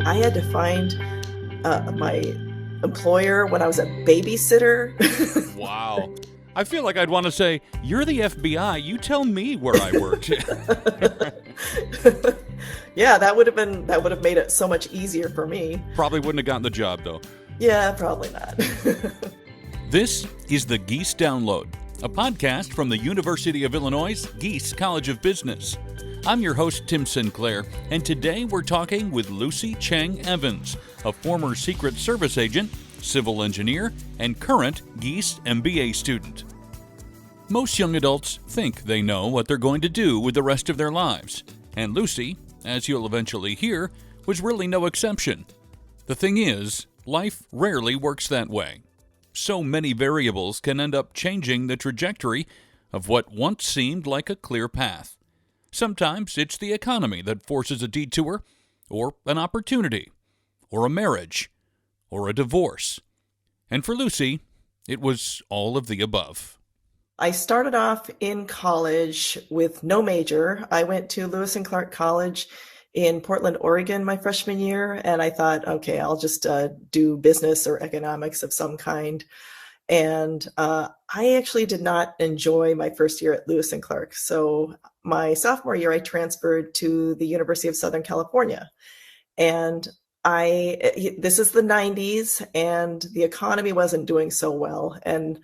I had to find my employer when I was a babysitter. Wow. I feel like I'd want to say, "You're the FBI. You tell me where I worked." Yeah, that would have made it so much easier for me. Probably wouldn't have gotten the job, though. Yeah, probably not. This is the Gies Download, a podcast from the University of Illinois' Gies College of Business. I'm your host, Tim Sinclair, and today we're talking with Lucy Chang Evans, a former Secret Service agent, civil engineer, and current Gies MBA student. Most young adults think they know what they're going to do with the rest of their lives, and Lucy, as you'll eventually hear, was really no exception. The thing is, life rarely works that way. So many variables can end up changing the trajectory of what once seemed like a clear path. Sometimes it's the economy that forces a detour, or an opportunity, or a marriage, or a divorce. And for Lucy, it was all of the above. I started off in college with no major. I went to Lewis and Clark College in Portland, Oregon my freshman year, and I thought, okay, I'll just do business or economics of some kind. And I actually did not enjoy my first year at Lewis and Clark. So my sophomore year, I transferred to the University of Southern California. And this is the 90s, and the economy wasn't doing so well. And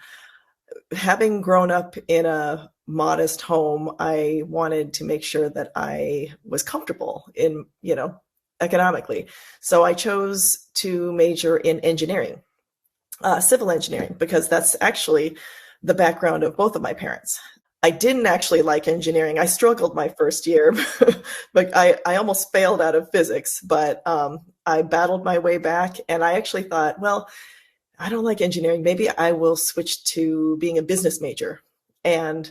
having grown up in a modest home, I wanted to make sure that I was comfortable in, economically. So I chose to major in engineering, civil engineering, because that's actually the background of both of my parents. I didn't actually like engineering. I struggled my first year, but I almost failed out of physics, but I battled my way back, and I actually thought, well, I don't like engineering. Maybe I will switch to being a business major. And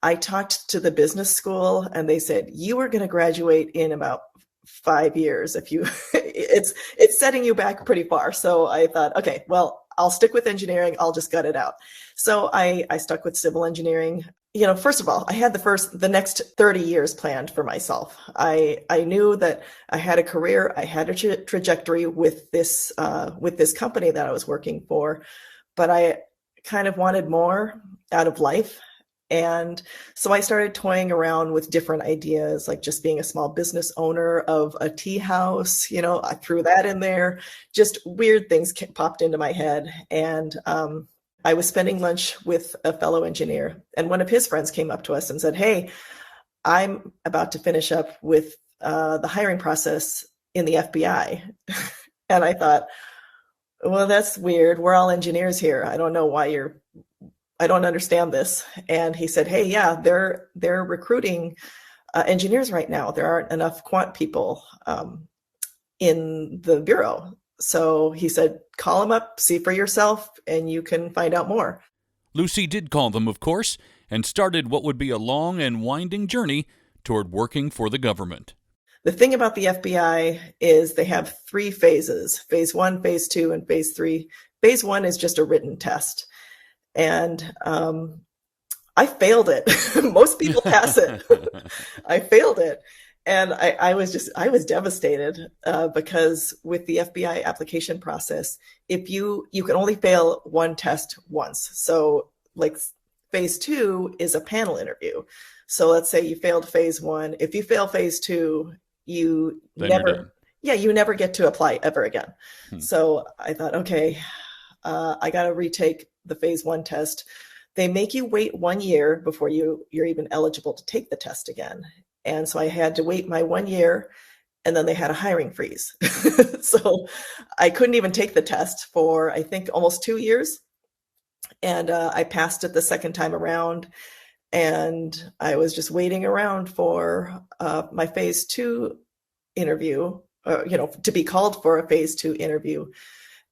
I talked to the business school, and they said, you are going to graduate in about 5 years. If you, it's setting you back pretty far. So I thought, okay, well, I'll stick with engineering. I'll just gut it out. So I stuck with civil engineering. First of all, I had the next 30 years planned for myself. I knew that I had a career, I had a trajectory with this company that I was working for, but I kind of wanted more out of life. And so I started toying around with different ideas, like just being a small business owner of a tea house. I threw that in there. Just weird things popped into my head. And I was spending lunch with a fellow engineer, and one of his friends came up to us and said, hey, I'm about to finish up with the hiring process in the FBI. And I thought, well, that's weird. We're all engineers here. I don't know why I don't understand this. And he said, hey, yeah, they're recruiting engineers right now. There aren't enough quant people in the bureau. So he said, call them up, see for yourself, and you can find out more. Lucy did call them, of course, and started what would be a long and winding journey toward working for the government. The thing about the FBI is they have 3 phases: phase 1, phase 2, and phase 3. Phase 1 is just a written test. And I failed it. Most people pass it. I failed it. And I was devastated because with the FBI application process, if you can only fail one test once. So like phase 2 is a panel interview. So let's say you failed phase 1. If you fail phase 2, you never get to apply ever again. So I thought, okay, I got to retake the phase 1 test. They make you wait 1 year before you're even eligible to take the test again. And so I had to wait my 1 year, and then they had a hiring freeze. So I couldn't even take the test for, I think, almost 2 years. And I passed it the second time around. And I was just waiting around for my phase 2 interview, to be called for a phase 2 interview.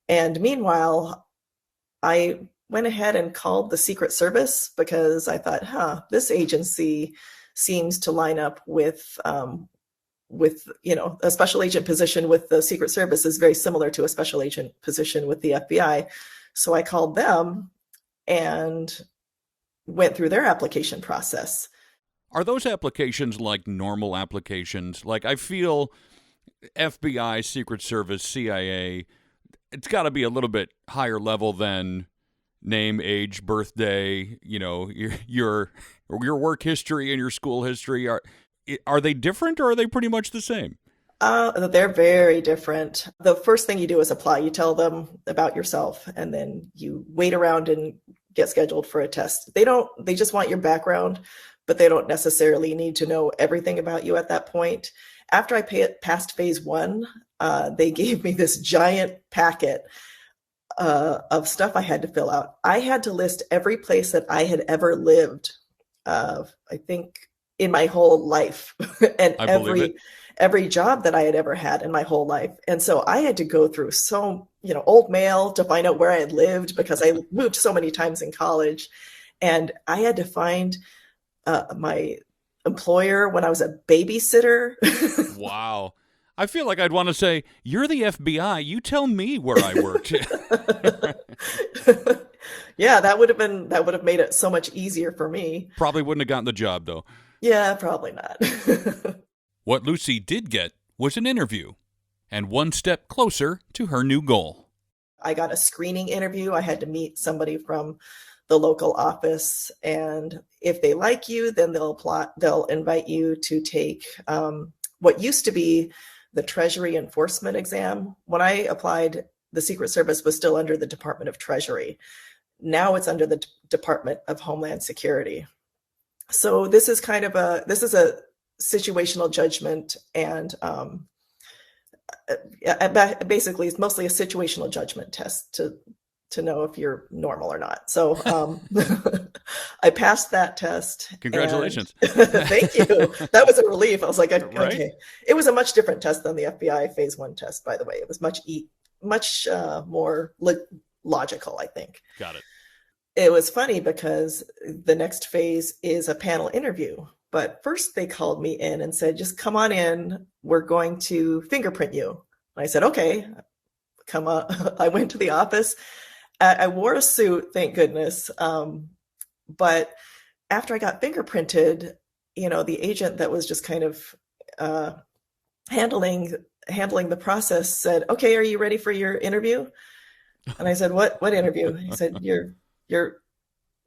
And meanwhile, I went ahead and called the Secret Service because I thought, this agency seems to line up with a special agent position with the Secret Service is very similar to a special agent position with the FBI. So I called them and went through their application process. Are those applications like normal applications? Like, I feel FBI, Secret Service, CIA, it's got to be a little bit higher level than name, age, birthday, your work history and your school history. Are they different, or are they pretty much the same? They're very different. The first thing you do is apply. You tell them about yourself, and then you wait around and get scheduled for a test. They just want your background, but they don't necessarily need to know everything about you at that point. After I passed phase one, they gave me this giant packet of stuff I had to fill out. I had to list every place that I had ever lived, I think, in my whole life, and I believe it. every job that I had ever had in my whole life. And so I had to go through old mail to find out where I had lived, because I moved so many times in college. And I had to find my employer when I was a babysitter. Wow. I feel like I'd want to say, you're the FBI. You tell me where I worked. Yeah, that would have made it so much easier for me. Probably wouldn't have gotten the job, though. Yeah, probably not. What Lucy did get was an interview, and one step closer to her new goal. I got a screening interview. I had to meet somebody from the local office, and if they like you, then they'll invite you to take what used to be the Treasury Enforcement exam. When I applied, the Secret Service was still under the Department of Treasury. Now it's under the Department of Homeland Security. So this is a situational judgment, and basically it's mostly a situational judgment test to know if you're normal or not. So I passed that test. Congratulations. Thank you. That was a relief. I was like, okay. Right? It was a much different test than the FBI phase one test, by the way. It was much more logical, I think. Got it. It was funny because the next phase is a panel interview. But first they called me in and said, just come on in. We're going to fingerprint you. And I said, okay, come on. I went to the office. I wore a suit, thank goodness. But after I got fingerprinted, the agent that was just kind of handling the process said, okay, are you ready for your interview? And I said, what interview? He said,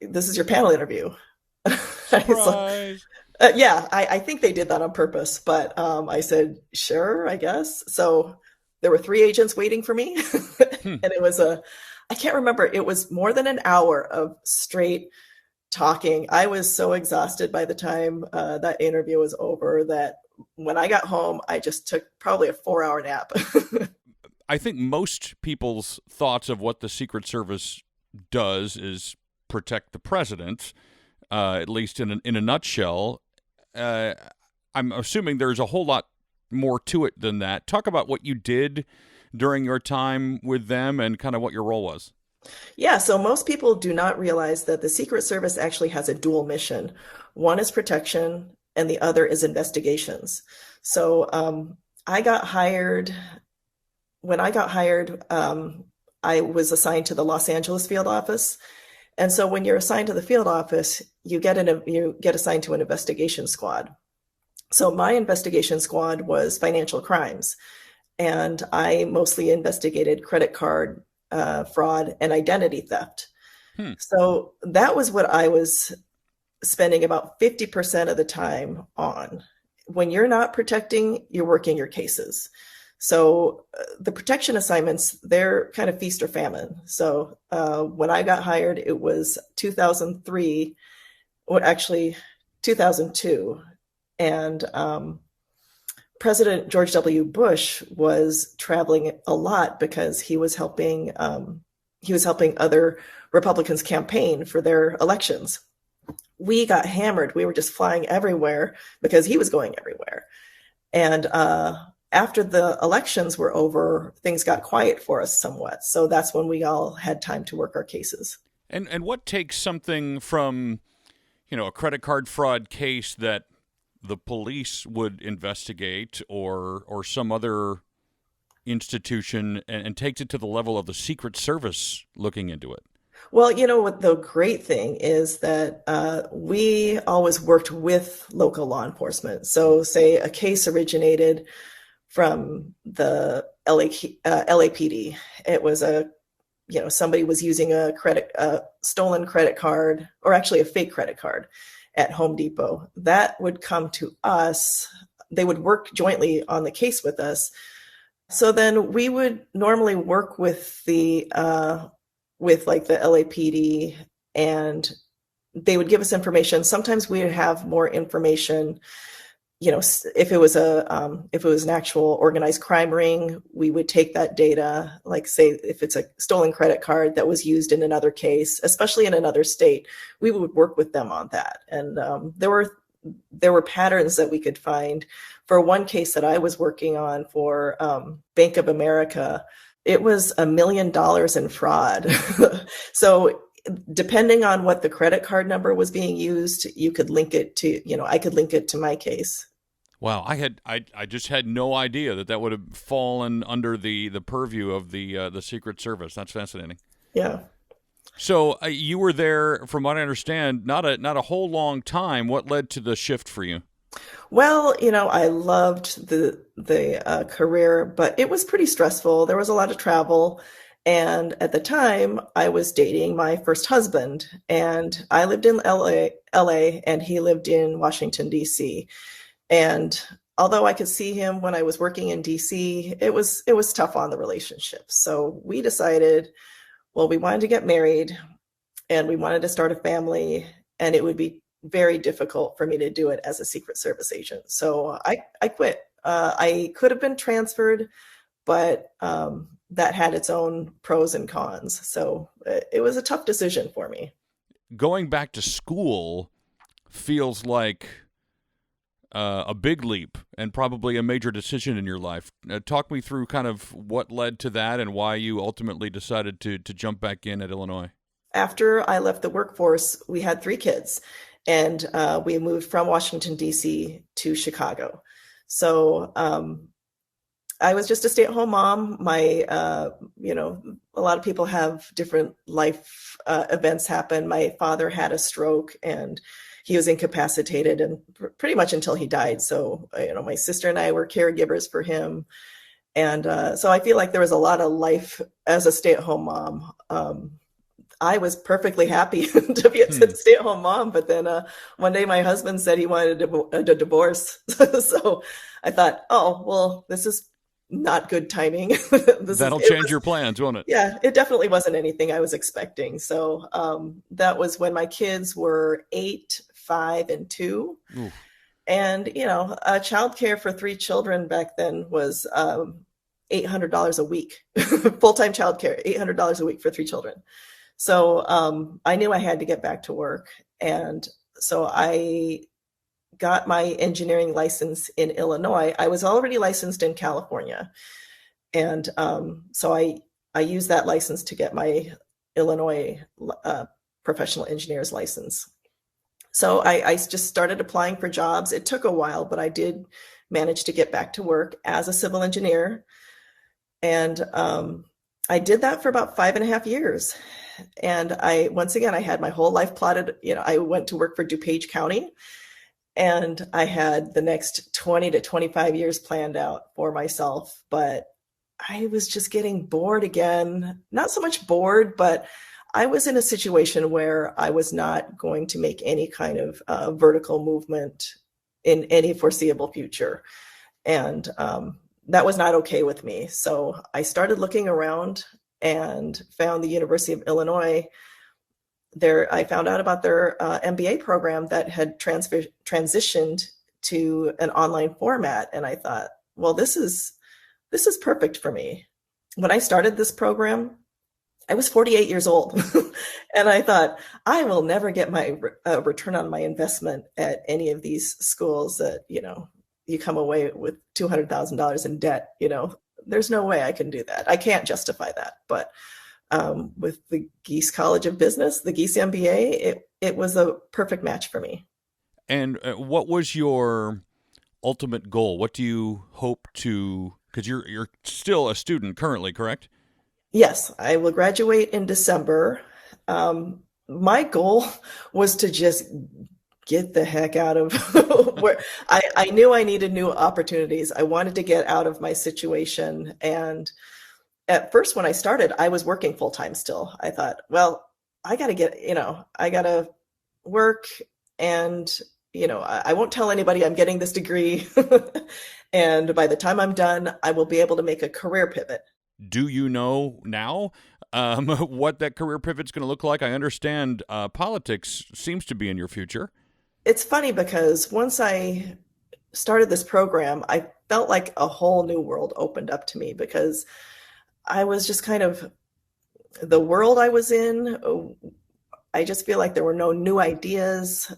this is your panel interview. Surprise. Yeah, I think they did that on purpose, but I said, sure, I guess. So there were 3 agents waiting for me. And it was I can't remember, it was more than an hour of straight talking. I was so exhausted by the time that interview was over that when I got home, I just took probably a 4-hour nap. I think most people's thoughts of what the Secret Service does is protect the president, at least in a nutshell. I'm assuming there's a whole lot more to it than that. Talk about what you did during your time with them and kind of what your role was. Yeah, so most people do not realize that the Secret Service actually has a dual mission. One is protection, and the other is investigations. So I got hired. When I got hired, I was assigned to the Los Angeles field office. And so when you're assigned to the field office, you get assigned to an investigation squad. So my investigation squad was financial crimes, and I mostly investigated credit card fraud and identity theft. So that was what I was spending about 50% of the time on. When you're not protecting, you're working your cases. So the protection assignments, they're kind of feast or famine. So when I got hired, it was 2003, or actually 2002. And President George W. Bush was traveling a lot because he was helping other Republicans campaign for their elections. We got hammered. We were just flying everywhere because he was going everywhere. And after the elections were over, things got quiet for us somewhat. So that's when we all had time to work our cases. And what takes something from, a credit card fraud case that the police would investigate or some other institution and takes it to the level of the Secret Service looking into it? Well, what the great thing is that we always worked with local law enforcement. So say a case originated from the LAPD. It was somebody was using a stolen credit card, or actually a fake credit card, at Home Depot. That would come to us. They would work jointly on the case with us. So then we would normally work with like the LAPD, and they would give us information. Sometimes we would have more information. If it was an actual organized crime ring, we would take that data, like say if it's a stolen credit card that was used in another case, especially in another state, we would work with them on that. And there were patterns that we could find. For one case that I was working on for Bank of America, it was $1 million in fraud. So depending on what the credit card number was being used, you could link it to, I could link it to my case. Wow, I just had no idea that would have fallen under the purview of the Secret Service. That's fascinating. Yeah. So you were there, from what I understand, not a whole long time. What led to the shift for you? Well, I loved the career, but it was pretty stressful. There was a lot of travel. And at the time, I was dating my first husband, and I lived in LA, and he lived in Washington, D.C. And although I could see him when I was working in DC, it was tough on the relationship. So we decided, well, we wanted to get married and we wanted to start a family, and it would be very difficult for me to do it as a Secret Service agent. So I quit. I could have been transferred, but that had its own pros and cons. So it was a tough decision for me. Going back to school feels like a big leap and probably a major decision in your life. Talk me through kind of what led to that and why you ultimately decided to jump back in at Illinois. After I left the workforce, we had 3 kids, and we moved from Washington, D.C. to Chicago. So I was just a stay-at-home mom. A lot of people have different life events happen. My father had a stroke, and he was incapacitated and pretty much until he died. So, my sister and I were caregivers for him. And so I feel like there was a lot of life as a stay-at-home mom. I was perfectly happy to be a stay-at-home mom. But then one day my husband said he wanted a divorce. So I thought, oh, well, this is not good timing. That'll change your plans, won't it? Yeah, it definitely wasn't anything I was expecting. So that was when my kids were 8, 5, and 2. Ooh. And, childcare for 3 children back then was $800 a week, full-time childcare, $800 a week for 3 children. So I knew I had to get back to work. And so I got my engineering license in Illinois. I was already licensed in California. And so I used that license to get my Illinois professional engineer's license. So I just started applying for jobs. It took a while, but I did manage to get back to work as a civil engineer. And I did that for about 5.5 years. And once again, I had my whole life plotted. I went to work for DuPage County, and I had the next 20 to 25 years planned out for myself. But I was just getting bored again. Not so much bored, but I was in a situation where I was not going to make any kind of vertical movement in any foreseeable future. And that was not okay with me. So I started looking around and found the University of Illinois. I found out about their MBA program that had transitioned to an online format. And I thought, well, this is perfect for me. When I started this program, I was 48 years old. And I thought, I will never get my return on my investment at any of these schools that, you come away with $200,000 in debt. There's no way I can do that. I can't justify that. But with the Gies College of Business, the Gies MBA, it was a perfect match for me. And what was your ultimate goal? What do you hope to, because you're still a student currently, correct? Yes, I will graduate in December. My goal was to just get the heck out of where I knew I needed new opportunities. I wanted to get out of my situation. And at first, when I started, I was working full time still. I thought, well, I got to get, I got to work and, I won't tell anybody I'm getting this degree. And by the time I'm done, I will be able to make a career pivot. Do you know now what that career pivot's going to look like? I understand politics seems to be in your future. It's funny because once I started this program, I felt like a whole new world opened up to me because I was just kind of the world I was in. I just feel like there were no new ideas.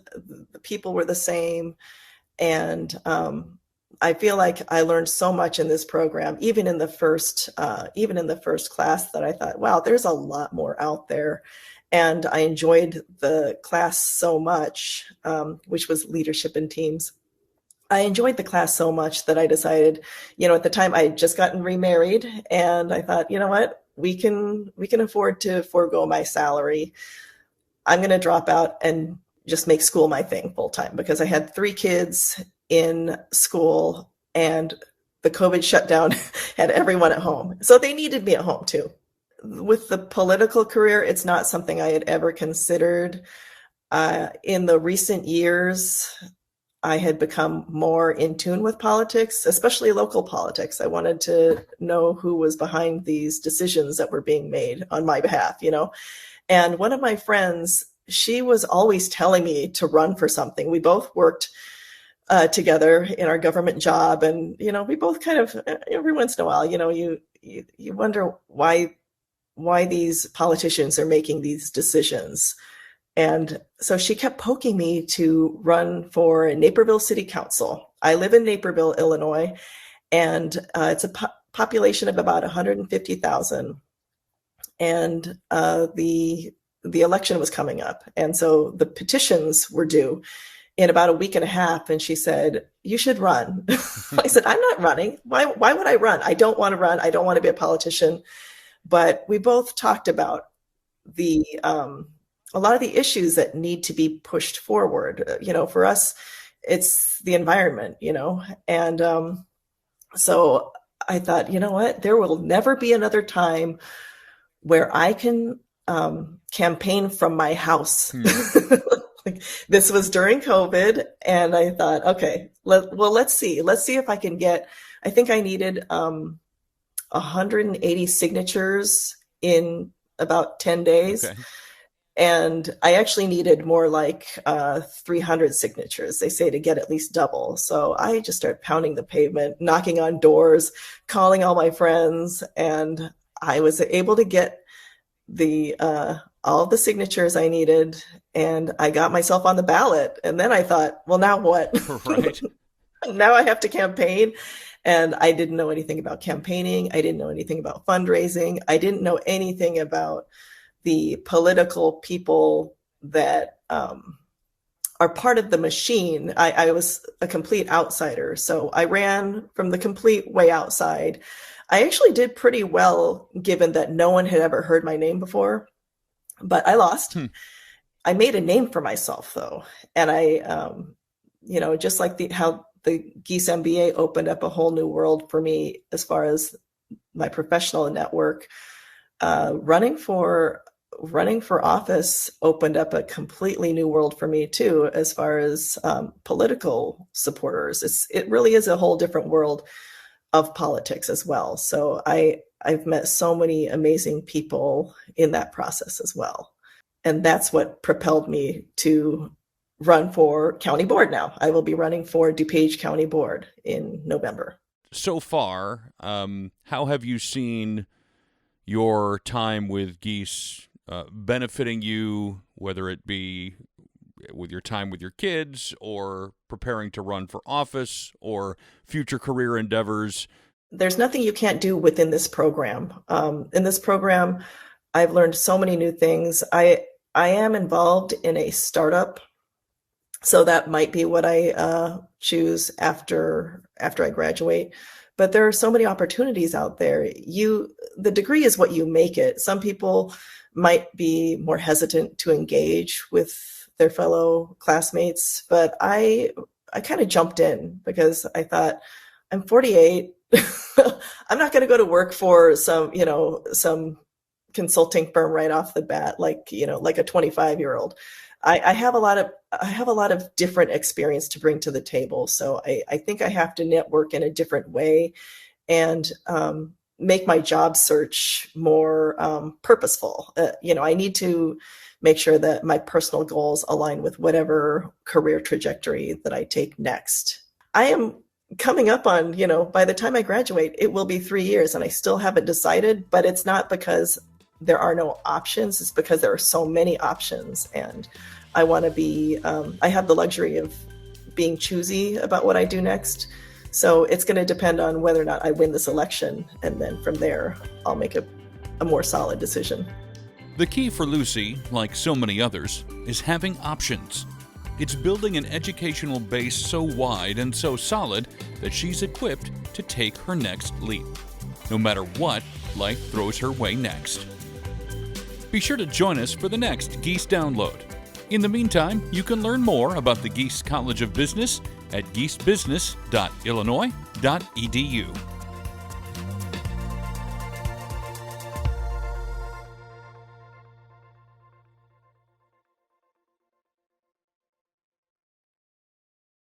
The people were the same. And I feel like I learned so much in this program, even in the first class, that I thought, wow, there's a lot more out there. And I enjoyed the class so much, which was leadership in teams. I enjoyed the class so much that I decided, at the time I had just gotten remarried, and I thought, you know what, we can afford to forego my salary. I'm going to drop out and just make school my thing full time, because I had 3 kids in school and the COVID shutdown had everyone at home. So they needed me at home too. With the political career, it's not something I had ever considered. In the recent years, I had become more in tune with politics, especially local politics. I wanted to know who was behind these decisions that were being made on my behalf, And one of my friends, she was always telling me to run for something. We both worked together in our government job, and we both kind of every once in a while, you wonder why these politicians are making these decisions. And so she kept poking me to run for Naperville City Council. I live in Naperville, Illinois, and it's a population of about 150,000. And the election was coming up. And so the petitions were due in about a week and a half. And she said, you should run. I said, I'm not running. Why would I run? I don't want to run. I don't want to be a politician. But we both talked about a lot of the issues that need to be pushed forward. For us, it's the environment, and so I thought, you know what, there will never be another time where I can campaign from my house. This was during COVID, and I thought, okay, let's see if I can get. I think I needed 180 signatures in about 10 days. Okay. And I actually needed more like 300 signatures, they say, to get at least double. So I just started pounding the pavement, knocking on doors, calling all my friends, and I was able to get all of the signatures I needed, and I got myself on the ballot. And then I thought, well, now what? Right. Now I have to campaign. And I didn't know anything about campaigning. I didn't know anything about fundraising. I didn't know anything about the political people that are part of the machine. I was a complete outsider. So I ran from the complete way outside. I actually did pretty well, given that no one had ever heard my name before, but I lost. I made a name for myself, though. And I, just like how the Gies MBA opened up a whole new world for me as far as my professional network, running for office opened up a completely new world for me too, as far as political supporters. It really is a whole different world of politics as well. So I've met so many amazing people in that process as well. And that's what propelled me to run for county board now. I will be running for DuPage County Board in November. So far, how have you seen your time with Gies benefiting you, whether it be with your time with your kids or preparing to run for office or future career endeavors? There's nothing you can't do within this program. In this program, I've learned so many new things. I am involved in a startup, so that might be what I choose after I graduate. But there are so many opportunities out there. The degree is what you make it. Some people might be more hesitant to engage with their fellow classmates, but I kind of jumped in because I thought, I'm 48. I'm not going to go to work for some consulting firm right off the bat, like a 25-year-old. I have a lot of different experience to bring to the table. So I think I have to network in a different way and make my job search more purposeful. I need to make sure that my personal goals align with whatever career trajectory that I take next. I am coming up on, by the time I graduate, it will be 3 years and I still haven't decided, but it's not because there are no options. It's because there are so many options. And I want to be, I have the luxury of being choosy about what I do next. So it's going to depend on whether or not I win this election. And then from there, I'll make a more solid decision. The key for Lucy, like so many others, is having options. It's building an educational base so wide and so solid that she's equipped to take her next leap, no matter what life throws her way next. Be sure to join us for the next Gies Download. In the meantime, you can learn more about the Gies College of Business at giesbusiness.illinois.edu.